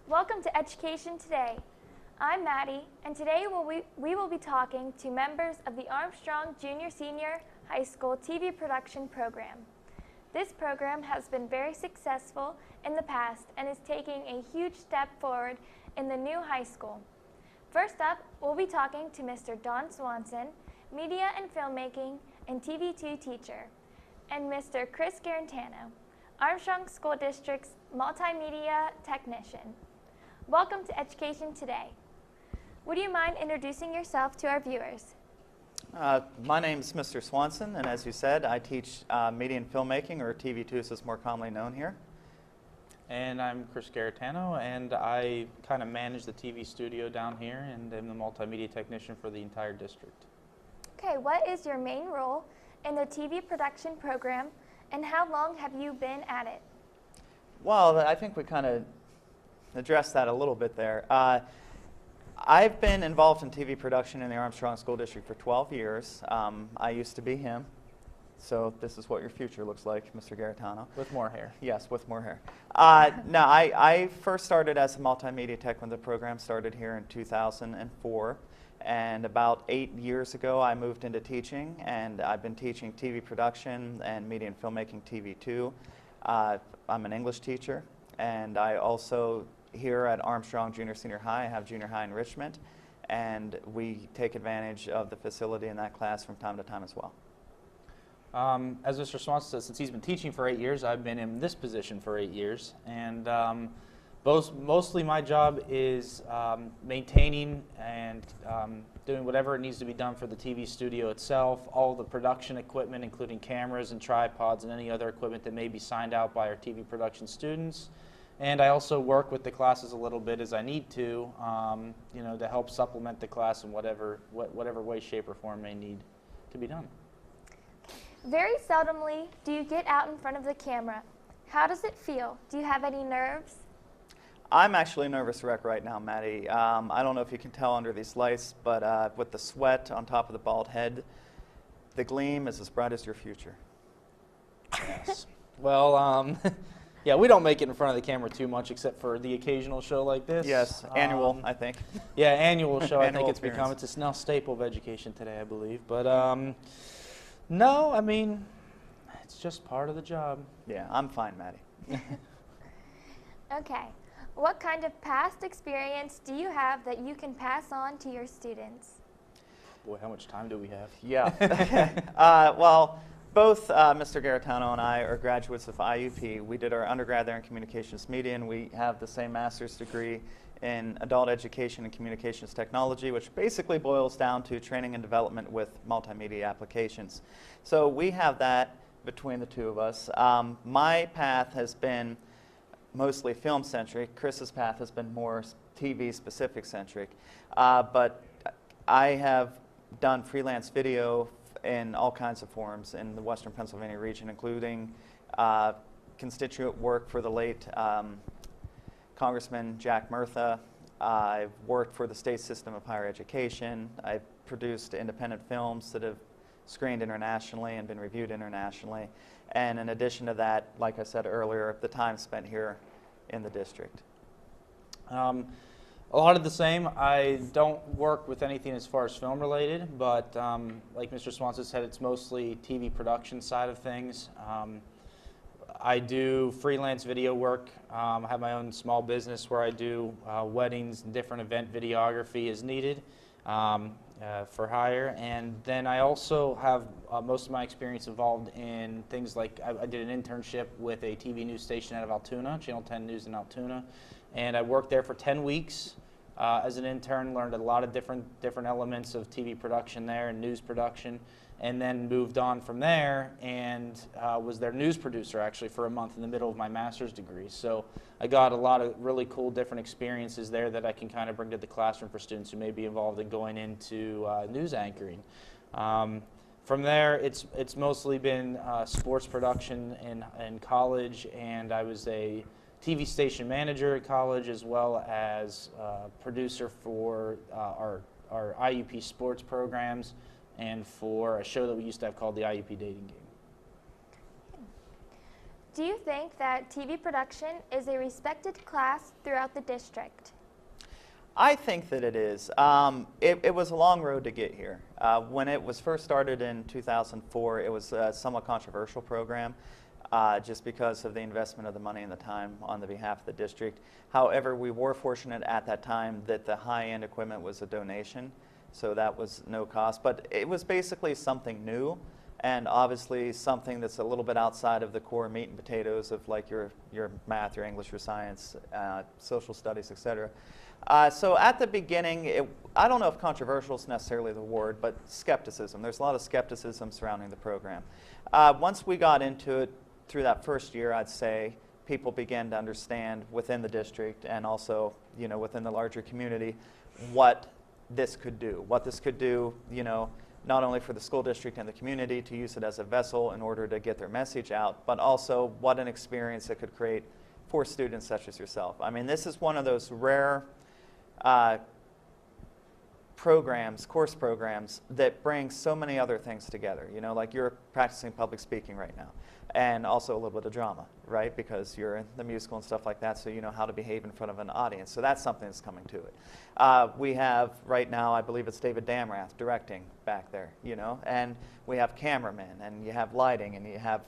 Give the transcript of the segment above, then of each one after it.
Welcome to Education Today. I'm Maddie, and today we will be talking to members of the Armstrong Junior-Senior High School TV production program. This program has been very successful in the past and is taking a huge step forward in the new high school. First up, we'll be talking to Mr. Don Swanson, Media and Filmmaking and TV2 teacher, and Mr. Chris Garrett, Armstrong School District's multimedia technician. Welcome to Education Today. Would you mind introducing yourself to our viewers? My name is Mr. Swanson, and as you said, I teach Media and Filmmaking, or TV2 as it's more commonly known here. And I'm Chris Garrett, and I kind of manage the TV studio down here, and I'm the multimedia technician for the entire district. Okay, what is your main role in the TV production program, and how long have you been at it? Well, I think we kind of addressed that a little bit there. I've been involved in TV production in the Armstrong School District for 12 years. I used to be him, so this is what your future looks like, Mr. Garrettano. With more hair. Yes, with more hair. No, I first started as a multimedia tech when the program started here in 2004. And about 8 years ago, I moved into teaching, and I've been teaching TV production and Media and Filmmaking TV2. I'm an English teacher, and I also, here at Armstrong Junior-Senior High, I have junior high enrichment, and we take advantage of the facility in that class from time to time as well. As Mr. Swanson said, since he's been teaching for 8 years, I've been in this position for 8 years, and mostly my job is maintaining and doing whatever it needs to be done for the TV studio itself, all the production equipment, including cameras and tripods and any other equipment that may be signed out by our TV production students. And I also work with the classes a little bit as I need to, to help supplement the class in whatever way, shape, or form may need to be done. Very seldomly do you get out in front of the camera. How does it feel? Do you have any nerves? I'm actually a nervous wreck right now, Maddie. I don't know if you can tell under these lights, but with the sweat on top of the bald head, the gleam is as bright as your future. Yes. Well, yeah, we don't make it in front of the camera too much, except for the occasional show like this. Yes, annual, I think. Yeah, annual show. I think it's appearance. become, it's a now staple of Education Today, I believe. But no, I mean, it's just part of the job. Yeah, I'm fine, Maddie. Okay. What kind of past experience do you have that you can pass on to your students? Boy, how much time do we have? Yeah. Well, both Mr. Garrettano and I are graduates of IUP. We did our undergrad there in communications media, and we have the same master's degree in adult education and communications technology, which basically boils down to training and development with multimedia applications. So we have that between the two of us. My path has been mostly film-centric. Chris's path has been more TV-specific centric. But I have done freelance video in all kinds of forms in the Western Pennsylvania region, including constituent work for the late Congressman Jack Murtha. I've worked for the state system of higher education. I've produced independent films that have screened internationally and been reviewed internationally. And in addition to that, like I said earlier, the time spent here in the district. A lot of the same. I don't work with anything as far as film related, but like Mr. Swanson said, it's mostly TV production side of things. I do freelance video work. I have my own small business where I do weddings and different event videography as needed for hire. And then I also have most of my experience involved in things like I did an internship with a TV news station out of Altoona, Channel 10 News in Altoona. And I worked there for 10 weeks as an intern, learned a lot of different elements of TV production there and news production, and then moved on from there and was their news producer actually for a month in the middle of my master's degree. So I got a lot of really cool different experiences there that I can kind of bring to the classroom for students who may be involved in going into news anchoring. From there, it's mostly been sports production in college, and I was a TV station manager at college as well as producer for our IUP sports programs and for a show that we used to have called the IUP Dating Game. Do you think that TV production is a respected class throughout the district? I think that it is. It was a long road to get here. When it was first started in 2004, it was a somewhat controversial program just because of the investment of the money and the time on the behalf of the district. However, we were fortunate at that time that the high-end equipment was a donation, so that was no cost. But it was basically something new, and obviously something that's a little bit outside of the core meat and potatoes of like your math, your English, your science, social studies, etc. So at the beginning, I don't know if controversial is necessarily the word, but skepticism. There's a lot of skepticism surrounding the program. Once we got into it through that first year, I'd say people began to understand within the district and also, within the larger community what this could do. What this could do, not only for the school district and the community to use it as a vessel in order to get their message out, but also what an experience it could create for students such as yourself. I mean, this is one of those rare course programs that bring so many other things together. Like you're practicing public speaking right now, and also a little bit of drama, right? Because you're in the musical and stuff like that, so you know how to behave in front of an audience. So that's something that's coming to it. We have right now, I believe it's David Damrath directing back there, and we have cameramen, and you have lighting, and you have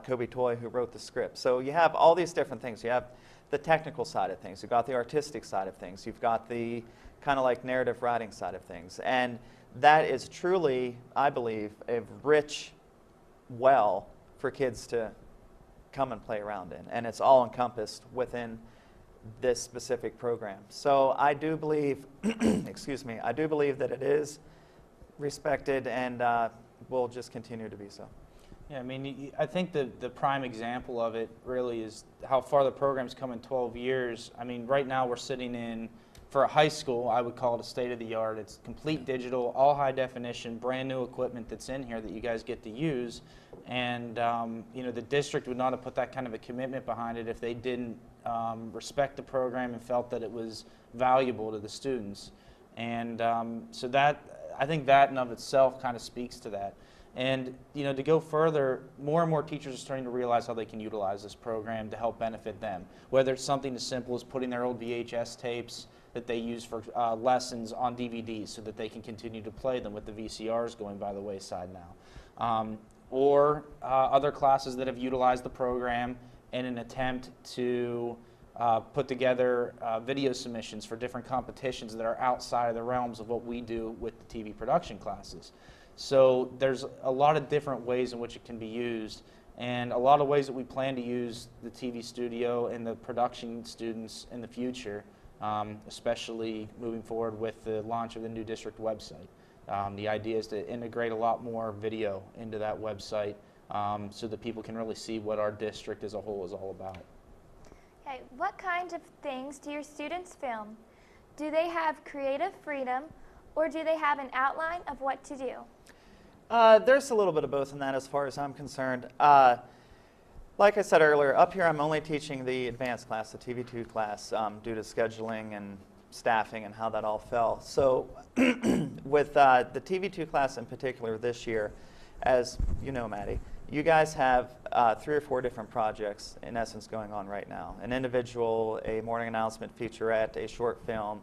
Kobe Toy who wrote the script. So you have all these different things. You have the technical side of things. You've got the artistic side of things. You've got the kind of like narrative writing side of things. And that is truly, I believe, a rich well for kids to come and play around in. And it's all encompassed within this specific program. So I do believe, excuse me, I do believe that it is respected and will just continue to be so. Yeah, I mean, I think the prime example of it really is how far the program's come in 12 years. I mean, right now we're sitting in, for a high school, I would call it a state-of-the-art. It's complete digital, all high definition, brand new equipment that's in here that you guys get to use. And, the district would not have put that kind of a commitment behind it if they didn't respect the program and felt that it was valuable to the students. And so that, I think that in of itself kind of speaks to that. And to go further, more and more teachers are starting to realize how they can utilize this program to help benefit them. Whether it's something as simple as putting their old VHS tapes that they use for lessons on DVDs so that they can continue to play them with the VCRs going by the wayside now. Or other classes that have utilized the program in an attempt to put together video submissions for different competitions that are outside of the realms of what we do with the TV production classes. So there's a lot of different ways in which it can be used, and a lot of ways that we plan to use the TV studio and the production students in the future, especially moving forward with the launch of the new district website. The idea is to integrate a lot more video into that website so that people can really see what our district as a whole is all about. Okay, what kind of things do your students film? Do they have creative freedom, or do they have an outline of what to do? There's a little bit of both in that as far as I'm concerned. Like I said earlier, up here I'm only teaching the advanced class, the TV2 class, due to scheduling and staffing and how that all fell. So with the TV2 class in particular this year, as you know, Maddie, you guys have 3 or 4 different projects in essence going on right now. An individual, a morning announcement featurette, a short film,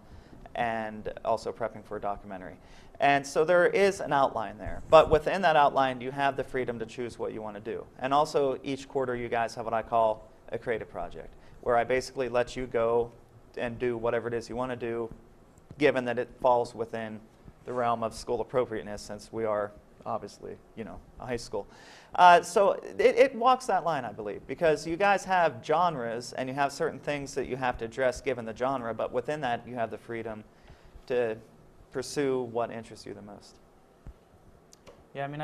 and also prepping for a documentary. And so there is an outline there. But within that outline, you have the freedom to choose what you want to do. And also each quarter you guys have what I call a creative project, where I basically let you go and do whatever it is you want to do, given that it falls within the realm of school appropriateness, since we are obviously, a high school. So it walks that line, I believe, because you guys have genres and you have certain things that you have to address given the genre, but within that you have the freedom to pursue what interests you the most. Yeah, I mean,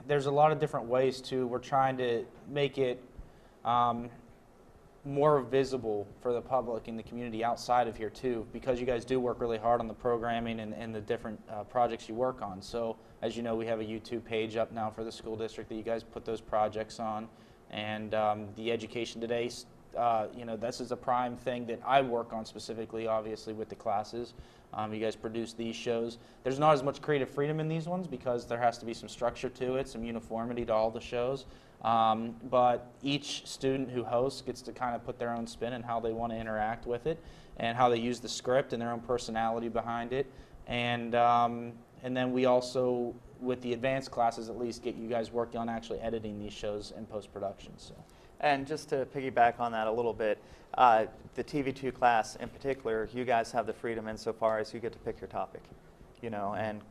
there's a lot of different ways too. We're trying to make it more visible for the public and the community outside of here too, because you guys do work really hard on the programming and the different projects you work on. So as you know, we have a YouTube page up now for the school district that you guys put those projects on, and the Education Today, this is a prime thing that I work on specifically, obviously, with the classes. You guys produce these shows. There's not as much creative freedom in these ones because there has to be some structure to it, some uniformity to all the shows. But each student who hosts gets to kind of put their own spin and how they want to interact with it and how they use the script and their own personality behind it. And then we also, with the advanced classes at least, get you guys working on actually editing these shows in post-production. So. And just to piggyback on that a little bit, the TV2 class in particular, you guys have the freedom insofar as you get to pick your topic, you know, and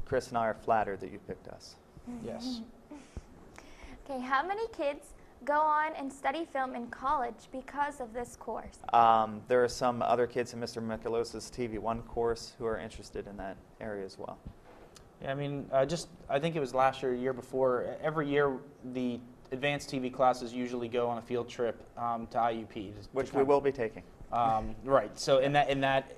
Chris and I are flattered that you picked us. Yes. Okay, how many kids go on and study film in college because of this course? There are some other kids in Mr. Michelosa's TV1 course who are interested in that area as well. Yeah, I mean, I think it was last year, year before, every year the advanced TV classes usually go on a field trip to IUP. Which we will be taking. Right, so and that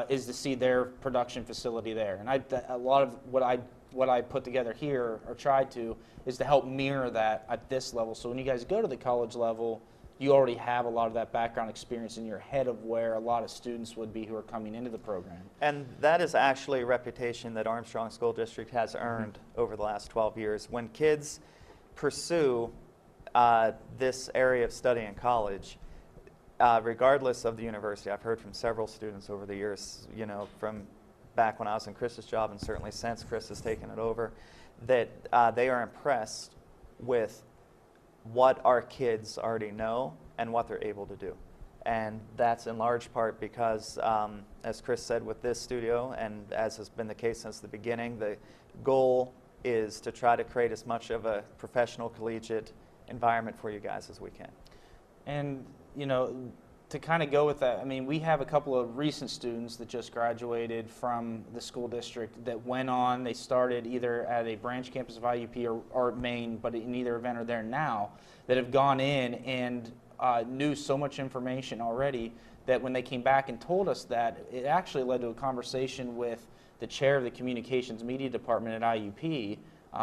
is to see their production facility there. And a lot of what I put together here, or tried to, is to help mirror that at this level. So when you guys go to the college level, you already have a lot of that background experience in your head of where a lot of students would be who are coming into the program. And that is actually a reputation that Armstrong School District has earned over the last 12 years. When kids pursue this area of study in college, regardless of the university, I've heard from several students over the years, you know, from back when I was in Chris's job and certainly since Chris has taken it over, that they are impressed with what our kids already know and what they're able to do. And that's in large part because, as Chris said, with this studio, and as has been the case since the beginning, the goal is to try to create as much of a professional, collegiate environment for you guys as we can. And, you know, to kind of go with that, I mean, we have a couple of recent students that just graduated from the school district that went on. They started either at a branch campus of IUP or Maine, but in either event are there now, that have gone in and knew so much information already that when they came back and told us that, it actually led to a conversation with the chair of the communications media department at IUP,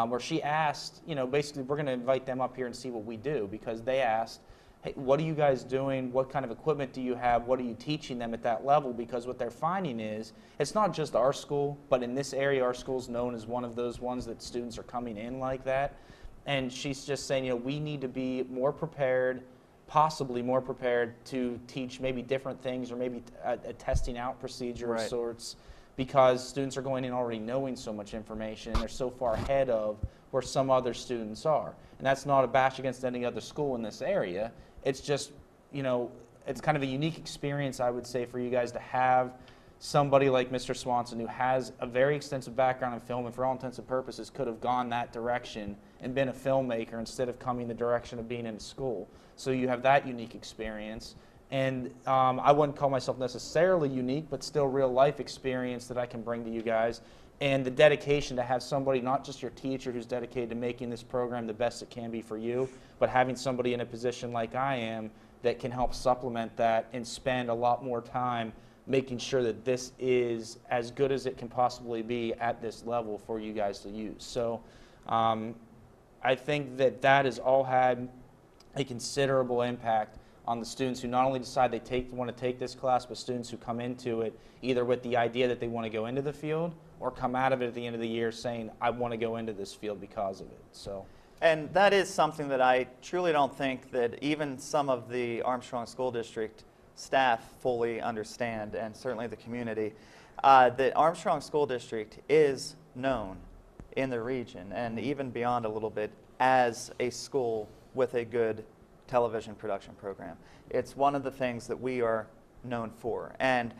where she asked, you know, basically we're going to invite them up here and see what we do, because they asked, hey, what are you guys doing? What kind of equipment do you have? What are you teaching them at that level? Because what they're finding is, it's not just our school, but in this area, our school's known as one of those ones that students are coming in like that. And she's just saying, you know, we need to be more prepared, possibly more prepared to teach maybe different things, or maybe a testing out procedure of sorts, because students are going in already knowing so much information, and they're so far ahead of where some other students are. And that's not a bash against any other school in this area. It's just, you know, it's kind of a unique experience, I would say, for you guys to have somebody like Mr. Swanson, who has a very extensive background in film and for all intents and purposes could have gone that direction and been a filmmaker instead of coming the direction of being in school. So you have that unique experience. And I wouldn't call myself necessarily unique, but still real life experience that I can bring to you guys. And the dedication to have somebody, not just your teacher who's dedicated to making this program the best it can be for you, but having somebody in a position like I am that can help supplement that and spend a lot more time making sure that this is as good as it can possibly be at this level for you guys to use. So I think that that has all had a considerable impact on the students who not only decide they want to take this class, but students who come into it either with the idea that they want to go into the field or come out of it at the end of the year saying, I want to go into this field because of it. So. And that is something that I truly don't think that even some of the Armstrong School District staff fully understand, and certainly the community. The Armstrong School District is known in the region and even beyond a little bit as a school with a good television production program. It's one of the things that we are known for. And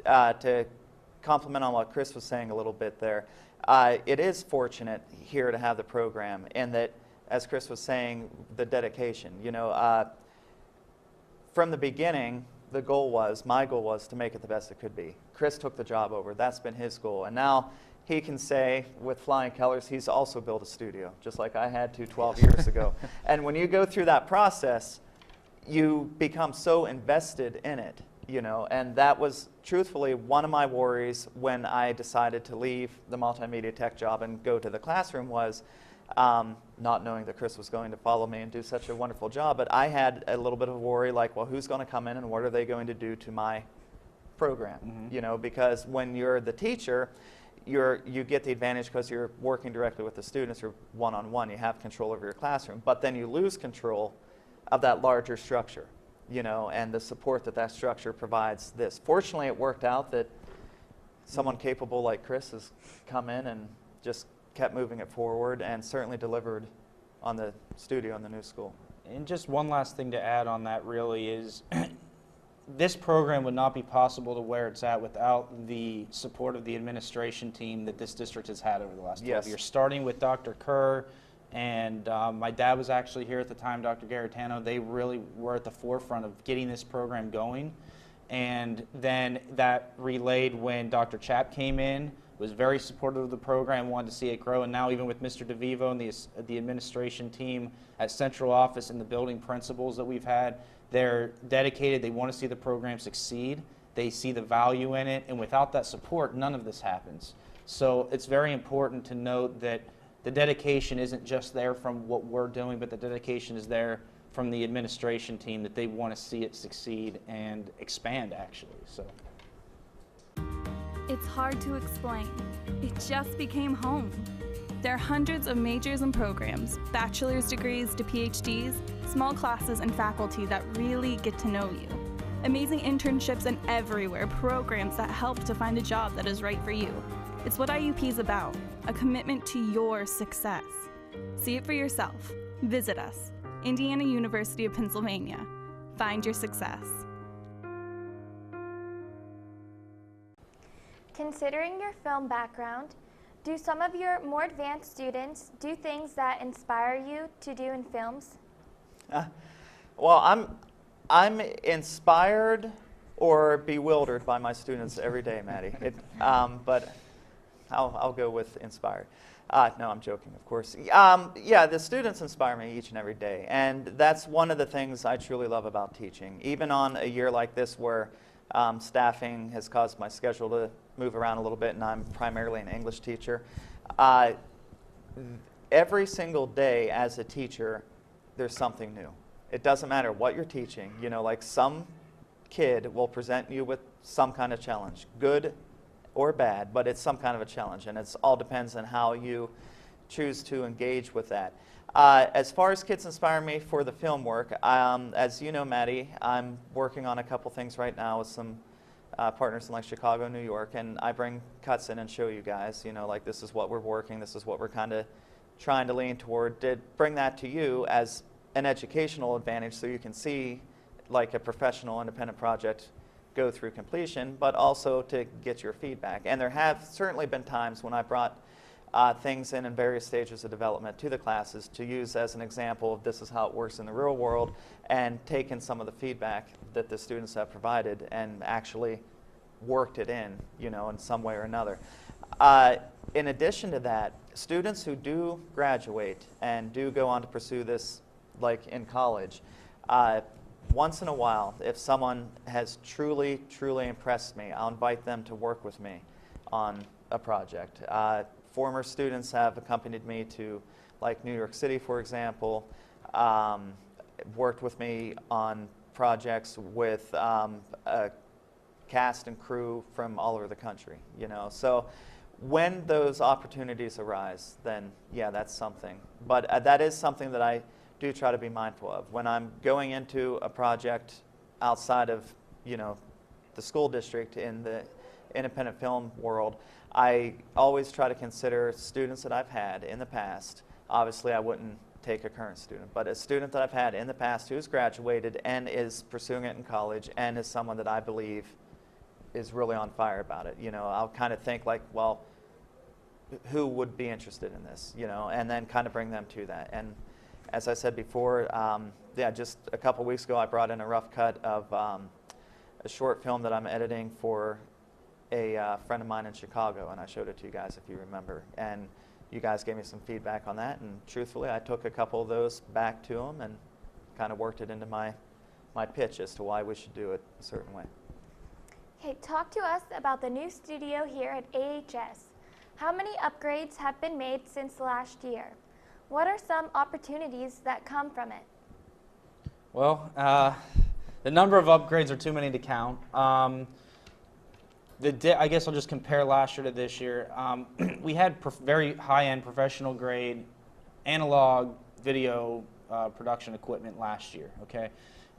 to compliment on what Chris was saying a little bit there, it is fortunate here to have the program in that, as Chris was saying, the dedication. You know, from the beginning, my goal was to make it the best it could be. Chris took the job over. That's been his goal. And now he can say, with flying colors, he's also built a studio, just like I had to 12 years ago. And when you go through that process, you become so invested in it, you know. And that was truthfully one of my worries when I decided to leave the multimedia tech job and go to the classroom was not knowing that Chris was going to follow me and do such a wonderful job. But I had a little bit of a worry, like, well, who's going to come in and what are they going to do to my program? You know, because when you're the teacher, you get the advantage because you're working directly with the students, you're one-on-one, you have control over your classroom, but then you lose control of that larger structure, you know, and the support that that structure provides this. Fortunately, it worked out that someone capable like Chris has come in and just kept moving it forward and certainly delivered on the studio in the new school. And just one last thing to add on that really is this program would not be possible to where it's at without the support of the administration team that this district has had over the last 12 years. Starting with Dr. Kerr, and my dad was actually here at the time, Dr. Garrett. They really were at the forefront of getting this program going. And then that relayed when Dr. Chapp came in, was very supportive of the program, wanted to see it grow, and now even with Mr. DeVivo and the administration team at central office and the building principals that we've had, they're dedicated, they want to see the program succeed, they see the value in it, and without that support, none of this happens. So it's very important to note that the dedication isn't just there from what we're doing, but the dedication is there from the administration team, that they want to see it succeed and expand, actually. So it's hard to explain. It just became home. There are hundreds of majors and programs, bachelor's degrees to PhDs, small classes and faculty that really get to know you. Amazing internships and everywhere, programs that help to find a job that is right for you. It's what IUP is about, a commitment to your success. See it for yourself. Visit us. Indiana University of Pennsylvania. Find your success. Considering your film background, do some of your more advanced students do things that inspire you to do in films? Well, I'm inspired or bewildered by my students every day, Maddie. But I'll go with inspired. No, I'm joking, of course. Yeah, the students inspire me each and every day, and that's one of the things I truly love about teaching. Even on a year like this where staffing has caused my schedule to move around a little bit, and I'm primarily an English teacher, every single day as a teacher, there's something new. It doesn't matter what you're teaching. You know, like some kid will present you with some kind of challenge, good or bad, but it's some kind of a challenge, and it all depends on how you choose to engage with that. As far as kids inspire me for the film work, as you know, Maddie, I'm working on a couple things right now with some partners in like Chicago, New York, and I bring cuts in and show you guys, you know, like this is what we're working, this is what we're kind of trying to lean toward. To bring that to you as an educational advantage so you can see like a professional independent project go through completion, but also to get your feedback. And there have certainly been times when I brought things in various stages of development to the classes to use as an example of this is how it works in the real world, and taken some of the feedback that the students have provided and actually worked it in, you know, in some way or another. In addition to that, students who do graduate and do go on to pursue this like in college, once in a while, if someone has truly, truly impressed me, I'll invite them to work with me on a project. Former students have accompanied me to like New York City, for example, worked with me on projects with a cast and crew from all over the country, you know. So when those opportunities arise, then yeah, that's something. But that is something that I do try to be mindful of. When I'm going into a project outside of, you know, the school district in the independent film world, I always try to consider students that I've had in the past. Obviously, I wouldn't take a current student, but a student that I've had in the past who's graduated and is pursuing it in college and is someone that I believe is really on fire about it. You know, I'll kind of think like, well, who would be interested in this, you know, and then kind of bring them to that. And as I said before, yeah, just a couple weeks ago I brought in a rough cut of a short film that I'm editing for a friend of mine in Chicago, and I showed it to you guys if you remember. And you guys gave me some feedback on that, and truthfully I took a couple of those back to them and kind of worked it into my pitch as to why we should do it a certain way. Okay, talk to us about the new studio here at AHS. How many upgrades have been made since last year? What are some opportunities that come from it? Well, the number of upgrades are too many to count. I guess I'll just compare last year to this year. We had very high-end professional grade analog video production equipment last year, okay?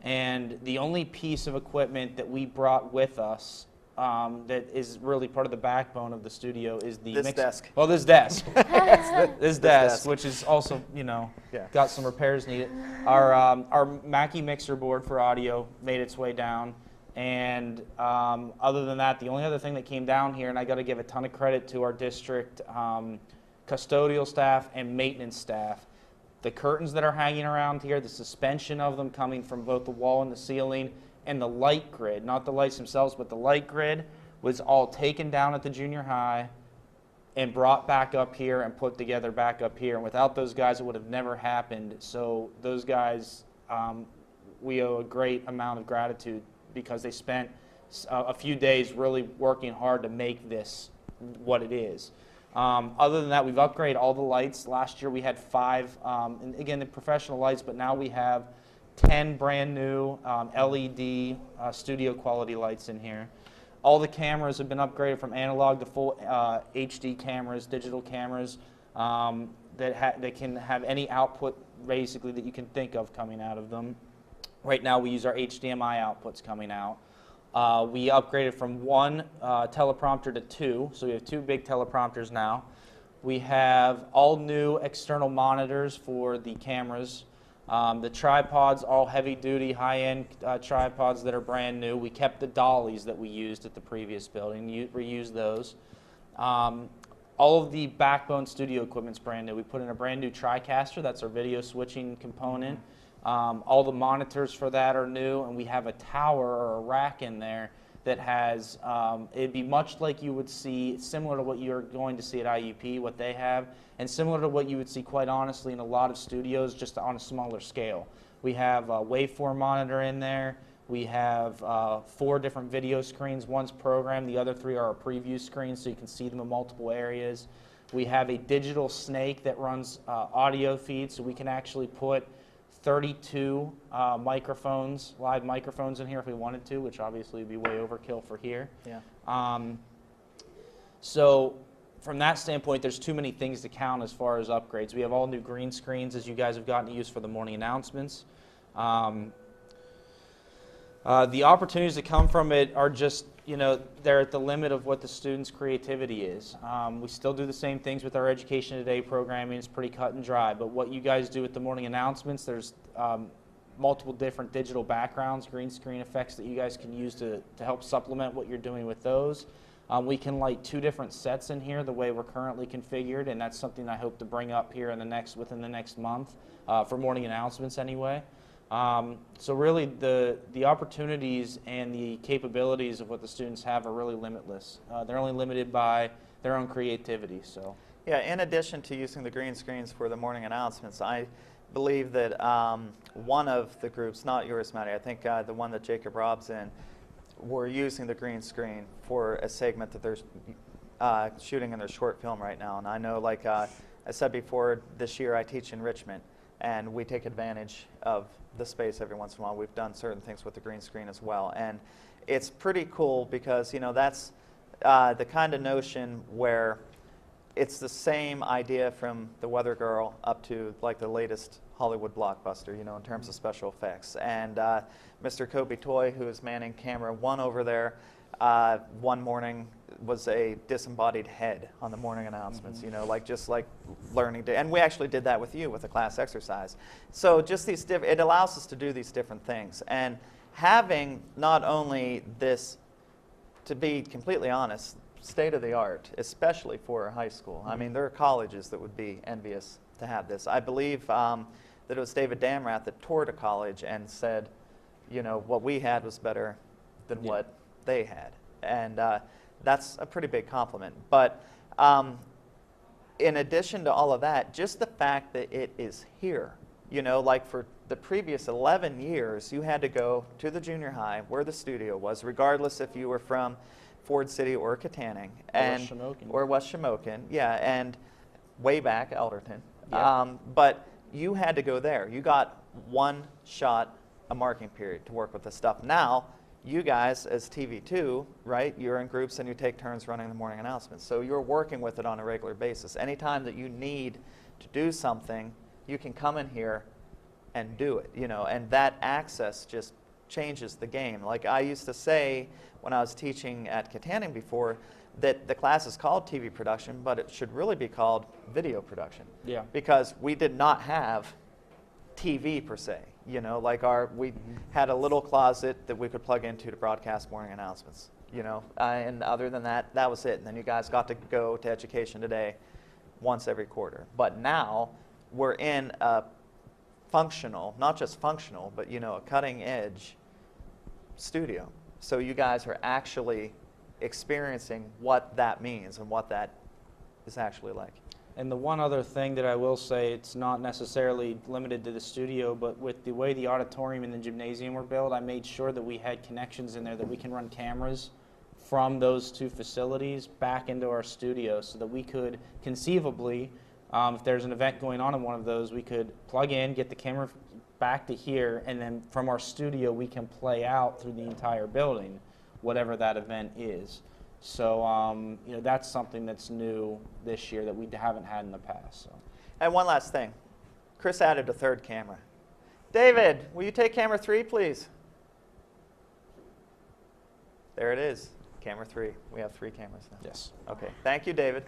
And the only piece of equipment that we brought with us that is really part of the backbone of the studio is the desk. Well, this desk. this desk, desk, which is also, you know, Yeah. got some repairs needed. Our Mackie mixer board for audio made its way down. And other than that, the only other thing that came down here, and I got to give a ton of credit to our district custodial staff and maintenance staff, the curtains that are hanging around here, the suspension of them coming from both the wall and the ceiling, and the light grid, not the lights themselves, but the light grid was all taken down at the junior high and brought back up here and put together back up here. And without those guys, it would have never happened. So those guys, we owe a great amount of gratitude because they spent a few days really working hard to make this what it is. Other than that, we've upgraded all the lights. Last year we had 5, and again, the professional lights, but now we have 10 brand new LED studio quality lights in here. All the cameras have been upgraded from analog to full HD cameras, digital cameras that can have any output basically that you can think of coming out of them. Right now we use our HDMI outputs coming out. We upgraded from 1 teleprompter to 2, so we have 2 big teleprompters now. We have all new external monitors for the cameras. The tripods, all heavy-duty, high-end tripods that are brand new. We kept the dollies that we used at the previous building, reused those. All of the backbone studio equipment's brand new. We put in a brand new TriCaster, that's our video switching component. All the monitors for that are new, and we have a tower or a rack in there that has, it'd be much like you would see, similar to what you're going to see at IUP, what they have, and similar to what you would see, quite honestly, in a lot of studios, just on a smaller scale. We have a waveform monitor in there. We have 4 different video screens. One's programmed, the other 3 are our preview screens, so you can see them in multiple areas. We have a digital snake that runs audio feeds, so we can actually put 32 microphones, live microphones in here if we wanted to, which obviously would be way overkill for here. Yeah. So from that standpoint, there's too many things to count as far as upgrades. We have all new green screens, as you guys have gotten to use for the morning announcements. The opportunities that come from it are just, you know, they're at the limit of what the students' creativity is. We still do the same things with our Education Today programming. It's pretty cut and dry. But what you guys do with the morning announcements, there's multiple different digital backgrounds, green screen effects that you guys can use to help supplement what you're doing with those. We can light 2 different sets in here the way we're currently configured, and that's something I hope to bring up here in within the next month for morning announcements anyway. So really the opportunities and the capabilities of what the students have are really limitless. They're only limited by their own creativity. So Yeah, in addition to using the green screens for the morning announcements, I believe that one of the groups, not yours, Maddie, I think the one that Jacob Rob's in, were using the green screen for a segment that they're shooting in their short film right now. And I know, like I said before, this year I teach enrichment, and we take advantage of the space every once in a while. We've done certain things with the green screen as well. And it's pretty cool because, you know, that's the kind of notion where it's the same idea from The Weather Girl up to like the latest Hollywood blockbuster, you know, in terms of special effects. And Mr. Kobe Toy, who is manning camera 1 over there, one morning was a disembodied head on the morning announcements, you know, like just like learning to, and we actually did that with you with a class exercise. So just these it allows us to do these different things. And having not only this, to be completely honest, state of the art, especially for a high school. I mean, there are colleges that would be envious to have this. I believe that it was David Damrath that toured a college and said, you know, what we had was better than what they had. And that's a pretty big compliment. But in addition to all of that, just the fact that it is here, you know, like for the previous 11 years, you had to go to the junior high where the studio was, regardless if you were from Ford City or Katanning. Or West Shamokin, yeah, and way back, Elderton. Yeah. But you had to go there. You got 1 shot, a marking period to work with this stuff. Now, you guys as TV2, right, you're in groups and you take turns running the morning announcements. So you're working with it on a regular basis. Anytime that you need to do something, you can come in here and do it, you know, and that access just changes the game. Like I used to say when I was teaching at Katanning before, that the class is called TV production, but it should really be called video production. Yeah. Because we did not have TV per se, you know, like we had a little closet that we could plug into to broadcast morning announcements, you know, and other than that, that was it. And then you guys got to go to Education Today once every quarter. But now we're in a functional, not just functional, but you know, a cutting edge studio. So you guys are actually experiencing what that means and what that is actually like. And the one other thing that I will say, it's not necessarily limited to the studio, but with the way the auditorium and the gymnasium were built, I made sure that we had connections in there that we can run cameras from those two facilities back into our studio so that we could conceivably, if there's an event going on in one of those, we could plug in, get the camera back to here, and then from our studio we can play out through the entire building, whatever that event is. So you know, that's something that's new this year that we haven't had in the past. So. And one last thing. Chris added a third camera. David, will you take camera 3, please? There it is, camera 3. We have 3 cameras now. Yes. Okay, thank you, David.